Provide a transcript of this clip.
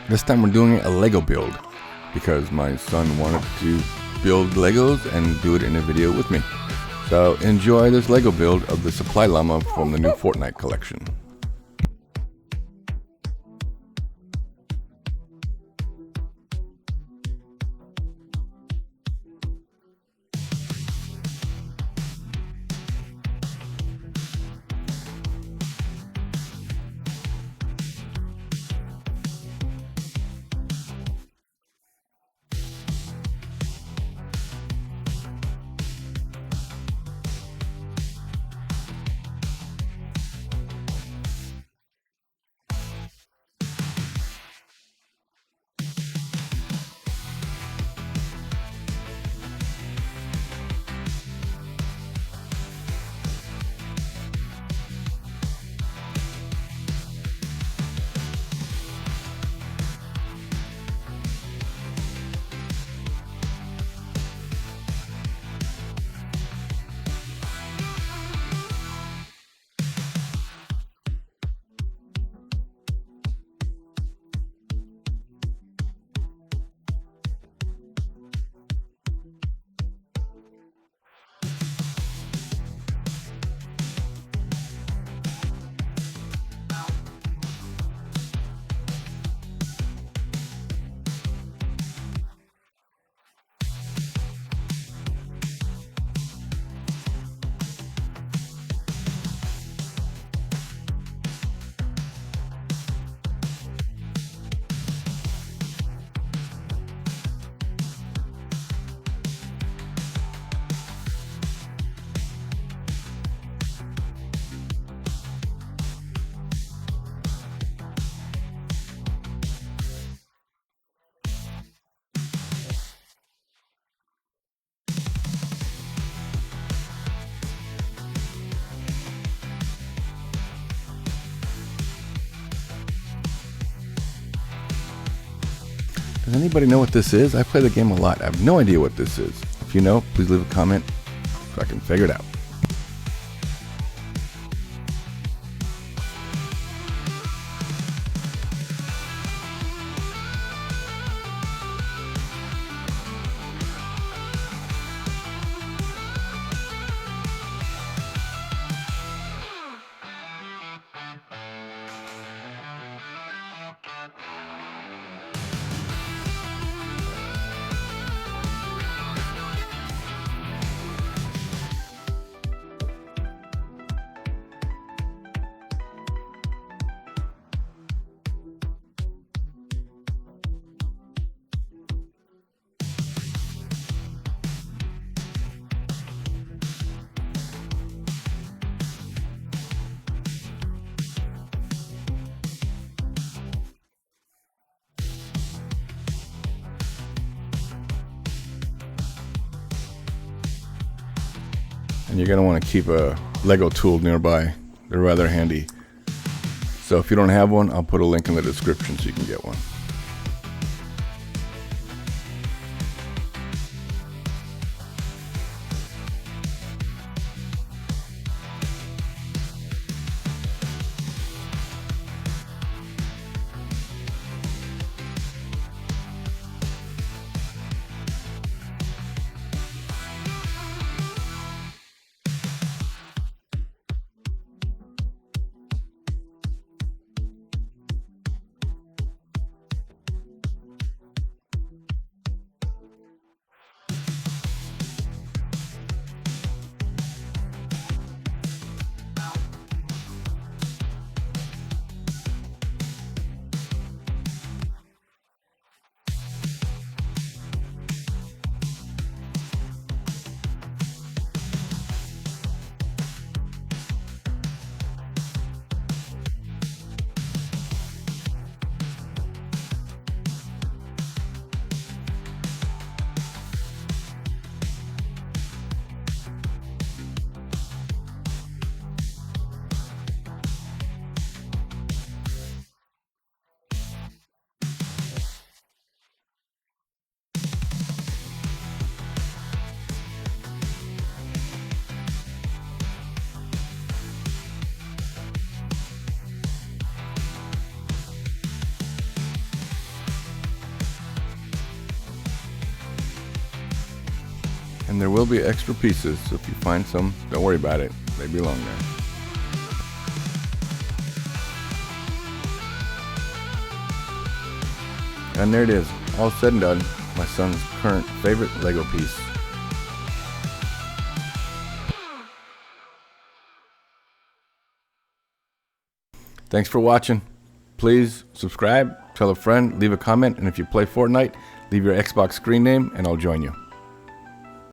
This time we're doing a Lego build because my son wanted to build Legos and do it in a video with me. So enjoy this Lego build of the Supply Llama from the new Fortnite collection. Does anybody know what this is? I play the game a lot. I have no idea what this is. If you know, please leave a comment so I can figure it out. And you're going to want to keep a Lego tool nearby. They're rather handy. So if you don't have one, I'll put a link in the description so you can get one. And there will be extra pieces, so if you find some, don't worry about it. They belong there. And there it is, all said and done, my son's current favorite Lego piece. Thanks for watching. Please subscribe, tell a friend, leave a comment, and if you play Fortnite, leave your Xbox screen name and I'll join you.